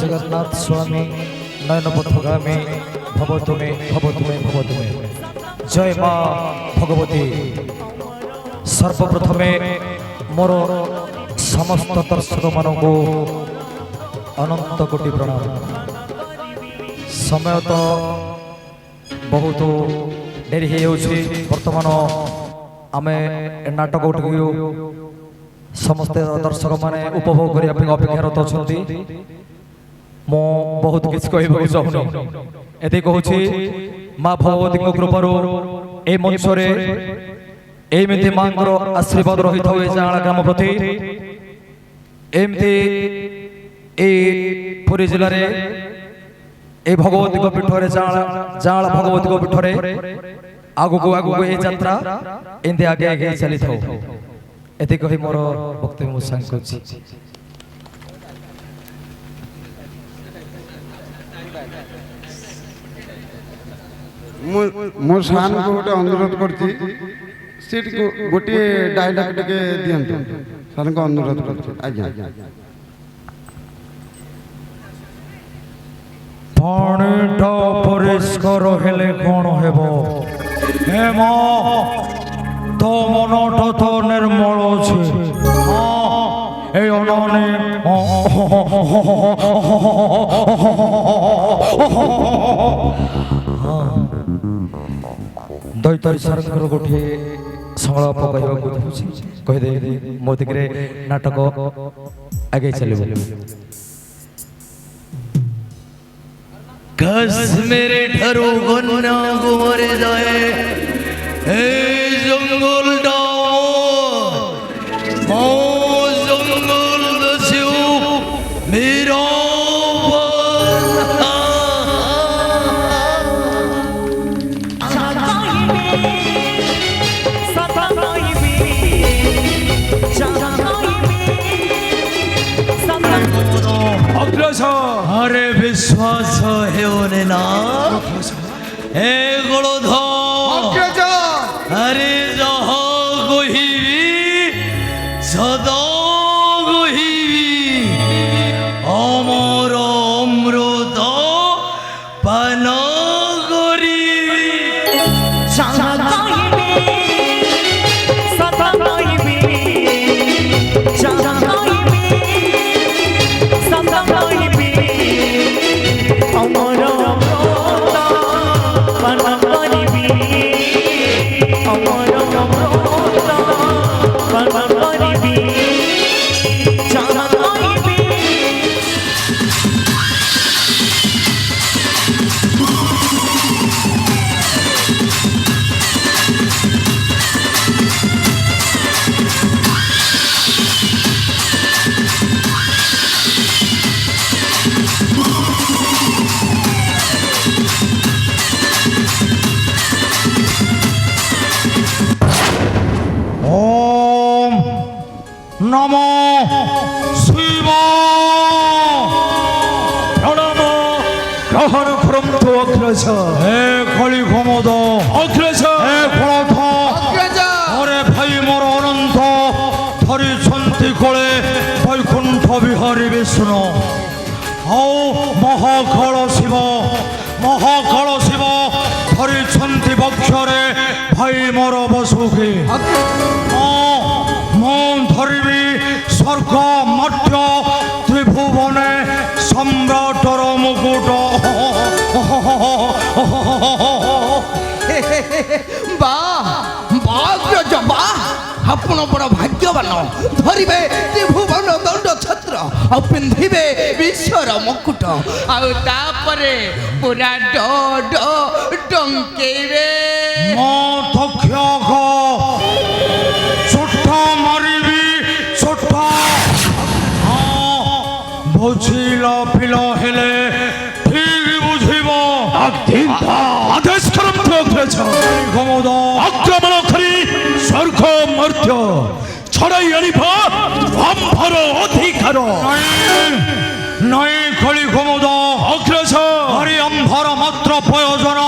जगन्नाथ स्वामी नयन पथगामी भव तुमे भव तुमे भव तुमे जय माँ भगवती। सर्वप्रथमे मोर समस्त दर्शक मानक अनंत कोटि प्रणाम। समय तो बहुत डेरी हो बर्तमान आमे नाटक उठू समस्त दर्शक माने उपभोग करने अपेक्षारत अच्छा मो बहुत किसी कहूँ चाहूनी ये कहूँ माँ भगवती कृपार ए मंच एमती माँ आशीर्वाद रही था जाँला ग्राम प्रति एमती पुरी जिले में ए भगवती पीठ जाँला भगवती पीठ आगू आगू ये यात्रा एमती आगे आगे चली था ये कही मोर वक्तव्य मुझे मो सान को गोटे अनुरोध करती गोटे डायलॉग टे दिंतु सान को अनुरोध करती आज्ञा पानीटा परिष्कार हेले कौन हेबो हे मां तो मनटा तो निर्मल अछि ए अनने दैतारी सरकार गोटे संलाप कहदे मो दिगरे नाटक आगे चलो। मेरे ठरू गन्ना गुमरे जाए हे जंगल जंगल दस्यु मेरा अरे विश्वास है ना हे गोलोध अरे जहाँ गोहिबी सदा गोहिबी अमर अमृत पान नमो शिवाय प्रणाम ग्रहण करंतु अग्रज हे कलि घमद अग्रज हे फलथ अरे भाई मोर अनंत धरी छंती कले वैकुंठ विहारी विष्णु आओ महाकाल शिव धरी छंती बक्षरे भाई मोर बसुके धरबी स्वर्ग मध्य त्रिभुवने सम्राटर मुकुट आपण बड़ भाग्यवान धरबे त्रिभुवन दंड छत्र आ पिंधिबे विश्वर मुकुट आउे पूरा डंकेबे बुझिला पिला हेले ठीक बुझिब आदेश करंतु अग्रज आक्रमण करी स्वर्ग मर्त्य छड़ाई आनिब ধার নয় খলি ক্ষমতা অগ্রস হরি অম্ভর মাত্র প্রয়োজন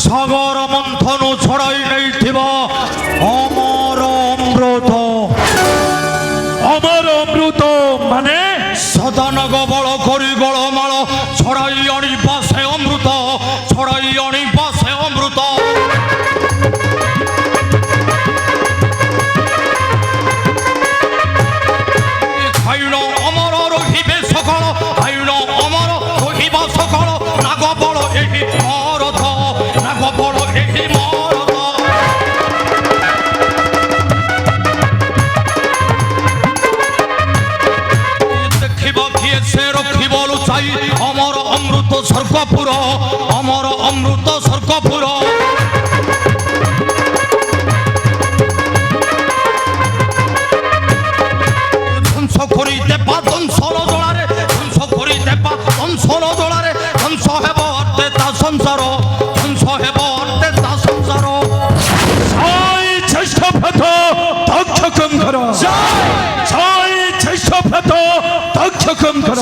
সাগর মন্থন ছড়াই নেইথিব অমর অমৃত অমর অমৃত মানে সদানগ বড় করি গড়মাল ছড়াই আনিবা সে অমৃত ছড়াই আনিবা সে অমৃত খাইল অমর রহিবে সকাল খাইল অমর রহিবা সকাল নাগ বড় এই মরথ নাগ বড় এই মরথ দেখিবা কিয়ে সে রখিব লুচাই অমর অমৃত স্বর্গপুর অমর অমৃত স্বর্গপুর ধ্বংস করিতে পা ধ্বংসর জোড়ারে ধ্বংস করিতে পা ধ্বংসর জোড়ারে ধ্বংস হেব অর্থে তা সংসার ধ্বংস হেব অর্থে তা সংসার ছয় জ্যেষ্ঠ ভ্রাত দক্ষকম কর ছয় জ্যেষ্ঠ ভ্রাত দক্ষকম কর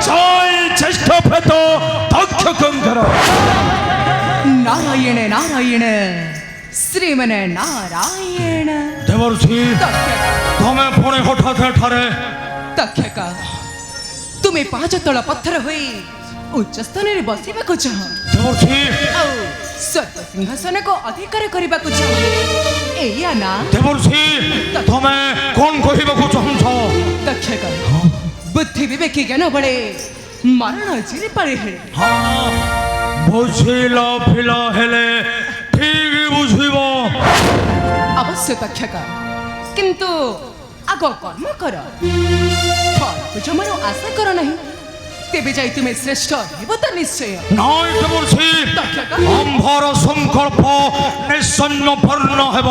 ছয় জ্যেষ্ঠ ভ্রাত দক্ষকম কর নারায়ণ নারায়ণ শ্রীমন নারায়ণ দেবর্ষি ତମେ ପୁଣି ହଠାତ୍ ଏଠାରେ ତକ୍ଷକ ତୁମେ 5 ତଳ ପଥର ହୋଇ ଉଚ୍ଚ ସ୍ଥାନରେ ବସିବାକୁ ଚାହଁ ଦେବର୍ଷି ଆଉ ସ୍ୱର୍ଗ ସିଂହାସନକୁ ଅଧିକାର କରିବାକୁ ଚାହଁ ଏଇଆ ନା ଦେବର୍ଷି ତମେ କ'ଣ କହିବାକୁ ଚାହୁଁଛ ତକ୍ଷକ ବୁଦ୍ଧି ବିବେକୀ ଜ୍ଞାନ ବଳେ ମରଣ ଜିରି ପାଳି ହେଳେ ବୁଝିଲ ଫିଲ ହେଲେ ଠିକ ବୁଝିବ ଅବଶ୍ୟ ତକ୍ଷକ କିନ୍ତୁ ଆଗ କର୍ମ କର ଫଳକୁ ଜମାରୁ ଆଶା କର ନାହିଁ ତେବେ ଯାଇ ତୁମେ ଶ୍ରେଷ୍ଠ ହେବ ତ ନିଶ୍ଚୟ ନାଇଁ ଦେବର୍ଷି ତକ୍ଷକ ଆମ୍ଭର ସଂକଳ୍ପ ନିଶ୍ଚୟ ପୂର୍ଣ୍ଣ ହେବ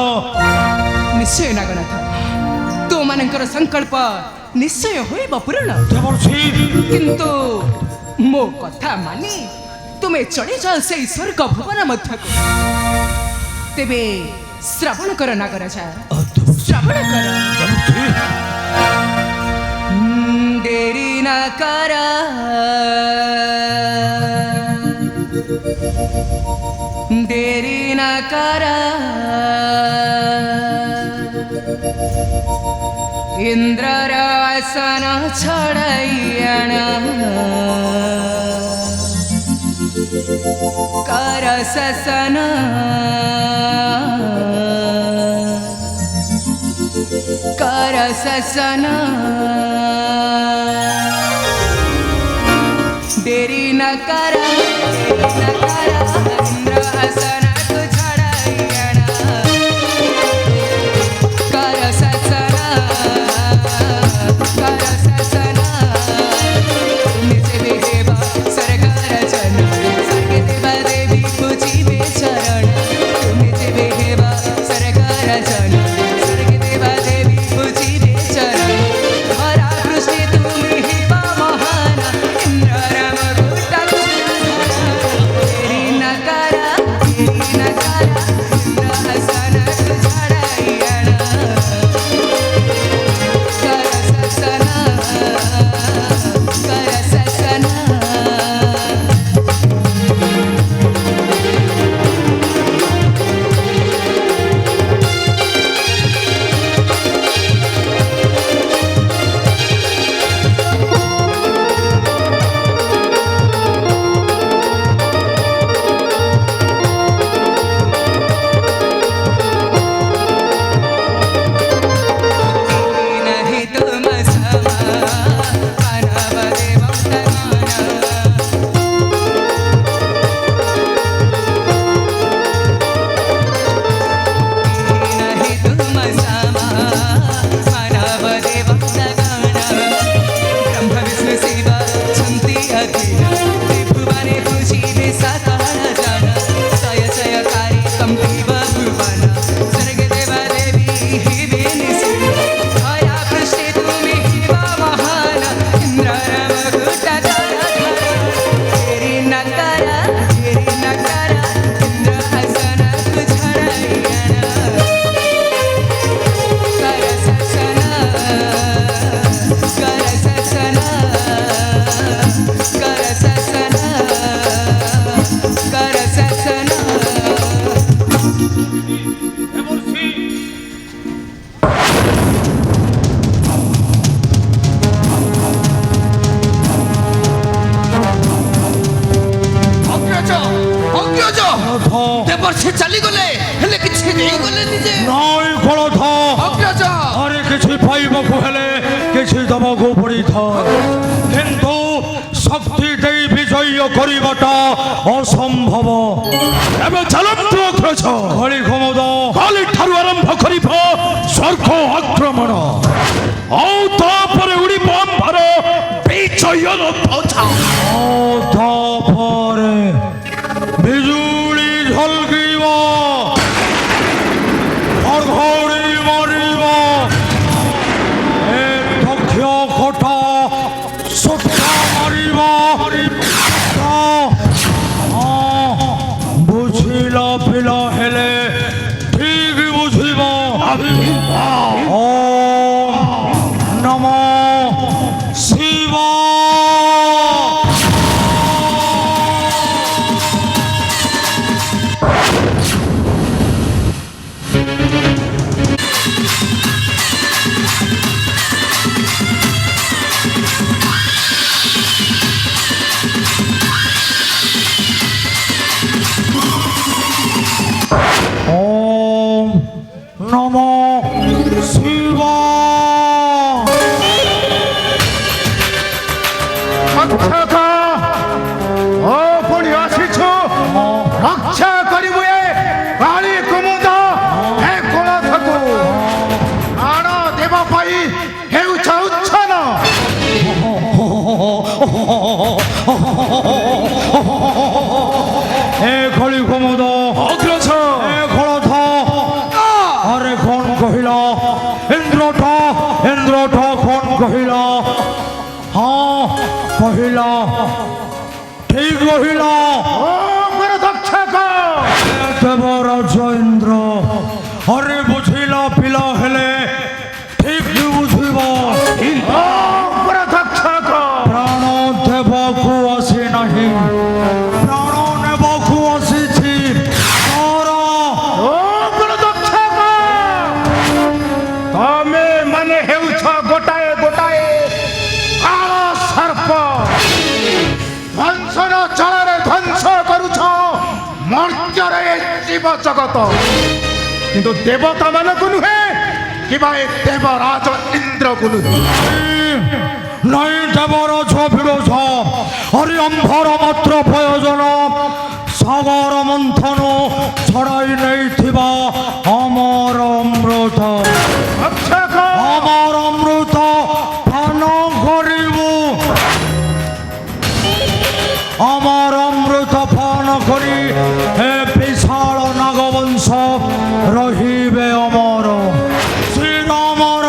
ନିଶ୍ଚୟ ନାଗନାଥ ତୁମମାନଙ୍କର ସଂକଳ୍ପ ନିଶ୍ଚୟ ହୋଇବ ପୂରଣ ଦେବର୍ଷି କିନ୍ତୁ ମୋ କଥା ମାନି ତୁମେ ଚଳିଯାଅ ସେଇ ସ୍ୱର୍ଗ ଭୁବନ ମଧ୍ୟକୁ ତେବେ ଶ୍ରବଣ କର ନାଗରାଜା ଶ୍ରବଣ କର ଡେରି ନ କର ଡେରି ନ କର ଇନ୍ଦ୍ରର ଆସନ ଛଡ଼ାଇ ଆଣ କର ଶାସନ କର ଶାସନ ଡେରି ନ କର ଇନ୍ଦ୍ର ଆସନକୁ ଛଡ଼ାଇ ଆଣ କର ଶାସନ ନିଜେ ବି ହେବ ସରକାର ଜନ ସ୍ୱର୍ଗେ ଦେବା ଦେବୀ ପୂଜିବେ ଚରଣ ତୁମେ ଯେବେ ହେବ ସରକାର ଜନ ସ୍ୱର୍ଗେ ଦେବା ଦେବୀ ପୂଜିବେ ଚରଣ ଧରା ପୃଷ୍ଠେ ତୁମେ ହେବ ମହାନ ଇନ୍ଦ୍ର ରାମ ଗୁଟ ଡେରି ନ କର କରିବାକୁ ହେଲେ କିଛି ଦେବାକୁ ପଡ଼ିଥାଏ କିନ୍ତୁ ଶକ୍ତି ଦେଇ ବିଜୟ କରିବାଟା ଅସମ୍ଭବ। ଏବେ ଚାଲନ୍ତୁ ଅଗ୍ରଜ, କଳି କୁମୁଦ କାଲିଠାରୁ ଆରମ୍ଭ କରିବ ସ୍ୱର୍ଗ ଆକ୍ରମଣ, ଆଉ ତାପରେ ଉଡ଼ିବ ଆମ୍ଭର ବିଜୟର ଧ୍ୱଜା। ତାପରେ ବିଜୁଳି ଝଲକିବ, ଘଡ଼ଘଡ଼ି ମାରିବ, ଏ ଦକ୍ଷ କଟା ସୋଟା ମାରିବ। ବୁଝିଲା ପିଲା ହେଲେ ଠିକ ବୁଝିବ। ଓମ୍ ନମଃ ଶିବାୟ। ओम नमो शिवाय। ରକ୍ଷକ, ଓ ପୁଣି ଆସିଛୁ ରକ୍ଷା କରିବୁ ଏ କାଳି କୁମୁଦ ଏ କୋଳଥକୁ। ଆଣ ଦେବ ପାଇଁ ହେଉଛ ଉଚ୍ଛନ। ए खड़ी कुमुद ଅଗ୍ରଜ, ए खड़थ अरे कौन कहिला इंद्रठ कौन कहिला? हाँ कहिला ठीक कहिला। ଓ ମୋର ରକ୍ଷକ, देवराज इंद्र अरे बुझिला पिला हेले ठीक बुझिबा। ଓ ମୋର ରକ୍ଷକ, प्राण देवकु आसी नहीं, प्राण नेबकु आसीछि तारा। ଓ ମୋର ରକ୍ଷକ, ତମେ ମାନେ ହେଉଛ ଗୋଟାଏ ଗୋଟାଏ କାଳ ସର୍ପ। ଧ୍ୱଂସର ଜଳରେ ଧ୍ୱଂସ କରୁଛ ମର୍ତ୍ତ୍ୟର ଏ ଜୀବ ଜଗତ, କିନ୍ତୁ ଦେବତା ମାନଙ୍କୁ ନୁହେଁ କିମ୍ବା ଏ ଦେବରାଜ ଇନ୍ଦ୍ରକୁ ନୁହେଁ। नहीं देवराज विरोध अरे अंभर मात्र प्रयोजन सागर मंथन छड़ाई नहीं थिबा अमर अमृत। ରକ୍ଷକ, अमर अमृत पान करिबु, अमर अमृत पान करी हे विशाल नागवंश रहिबे अमर श्रीरामर।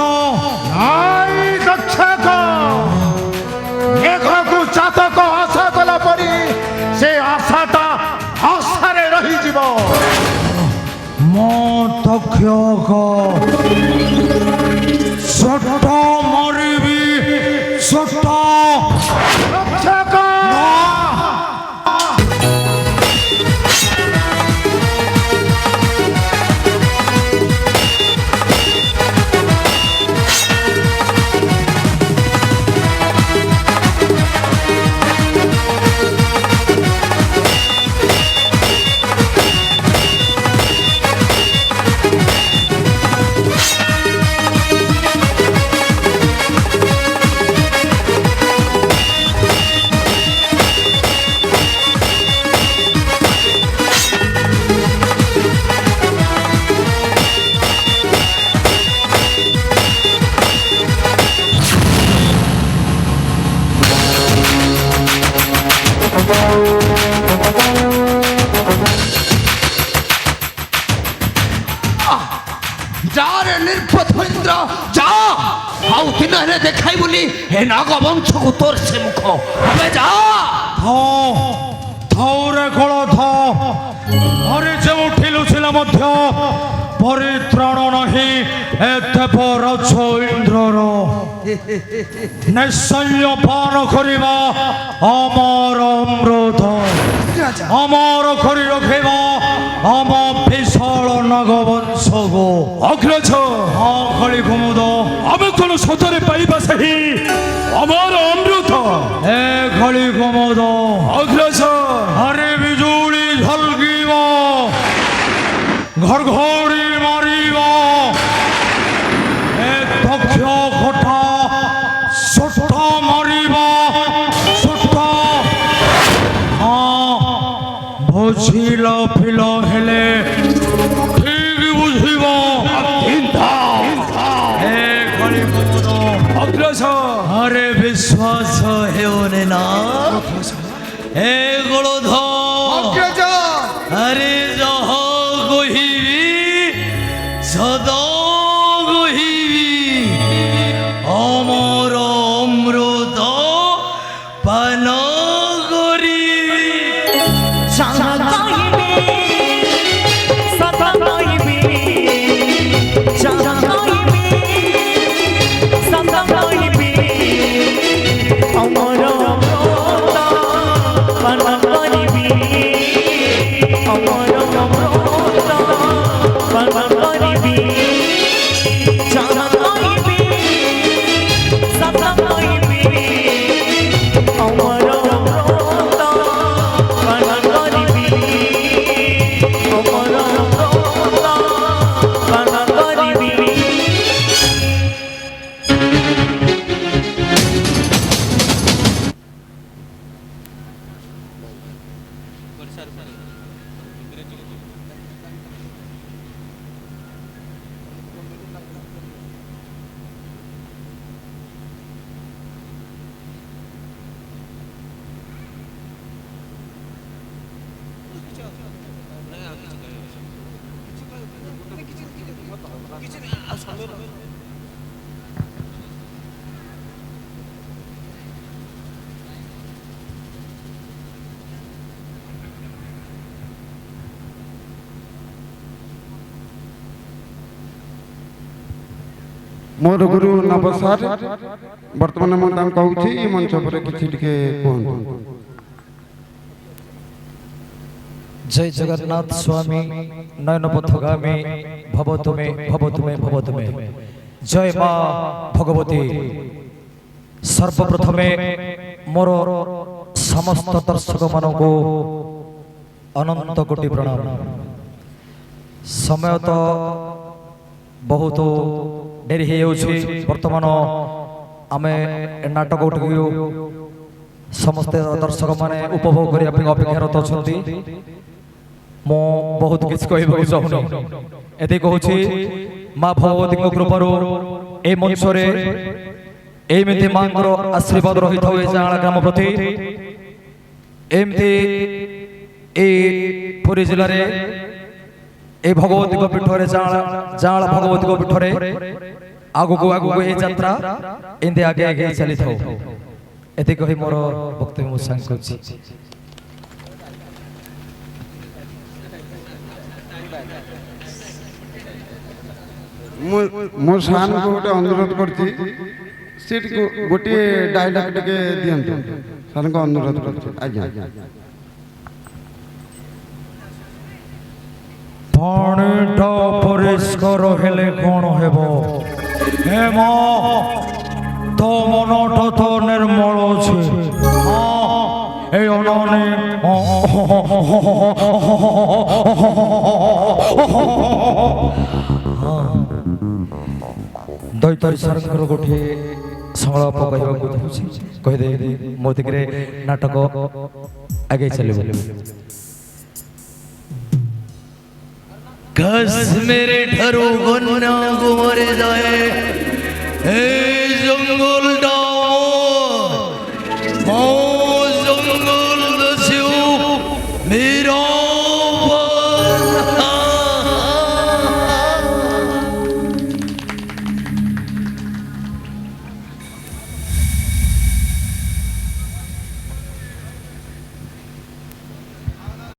ଆଇ ରକ୍ଷକ, ମେଘକୁ ଚାତକ ଆଶା କଲା ପରି ସେ ଆଶାଟା ଆଶାରେ ରହିଯିବ। মতক্ষক ছোট মরিবি ছোট। ରକ୍ଷକ, যারে নির্পথ ইন্দ্র যা আউ দিন হেলে দেখাই বলি হে নাগবংশকু তোর সে মুখ হবে যা। ଥରେ କଳ ଘରେ ଯେଉଁଠି ଲୁଚିଲା ମଧ୍ୟ ପରିତ୍ରାଣ ନାହିଁ ଏ ଦେବରାଜ ଇନ୍ଦ୍ରର। ନିଶ୍ଚୟ ପାନ କରିବା ଅମର ଅମୃତ, ଅମର କରି ରଖିବା ଆମ ବିଶାଳ ନାଗବଂଶକୁ। ଅଗ୍ରଜ, ହଁ ଖଳି କୁମୁଦ ଆମେ କଣ ସତରେ ପାଇବା ସେହି ଅମର ଅମୃତ? ଏ ଖଳି କୁମୁଦ ଅଗ୍ରଜ, আরে বিজুলি ঝলকিব, ঘড়ঘড়ি মারিব, এ দক্ষ ଅଗ୍ରସ ଆରେ ବିଶ୍ୱାସ ହେଉନି ନା ଏ ଗୋଳଧ ଅଗ୍ରଜ ଆରେ ଯହ କହିବି ସଦା କହିବି ଅମର ଅମୃତ ପାନ କରିବି ମୋର ଗୁରୁ ନବ ସାର୍ ବର୍ତ୍ତମାନ ମୁଁ ତାଙ୍କୁ କହୁଛି ଏ ମଞ୍ଚ ଉପରେ କିଛି ଟିକେ କୁହନ୍ତୁ। जय जगन्नाथ स्वामी नयन पथगामी भव तुमे भव तुमे भव तुमे। जय माँ भगवती। सर्वप्रथमे मोर समस्त दर्शक मानक अनंत कोटि प्रणाम। समय तो बहुत डेरी हो बर्तमान आमे नाटक उठू समस्त दर्शक माने उपभोग करने अपेक्षारत अच्छा मु बहुत किसी कहवाक चाहूनी ये कहूँ माँ भगवती कृपार ए मंच एमती माँ आशीर्वाद रही था जाँला ग्राम प्रति एमती पुरी जिले में ए भगवती पीठ जाँला भगवती पीठ आगू आगू ये यात्रा एमती आगे आगे चली था ये कही मोर वक्तव्य मुझे मो सार को गोटे अनुरोध करती गोटे डायलॉग टिके दियंतु सार को अनुरोध करती आज्ञा पाणीटा परिष्कार हेले कौन हेबो हे मां तो मनटा तो निर्मल अछि ए अनाने दैतारी सरकार गोटे संलाप कहवाक कहीदे मो दिगरे नाटक आगे चलो। कस मेरे ठरू गुन्ना गुमरे जाए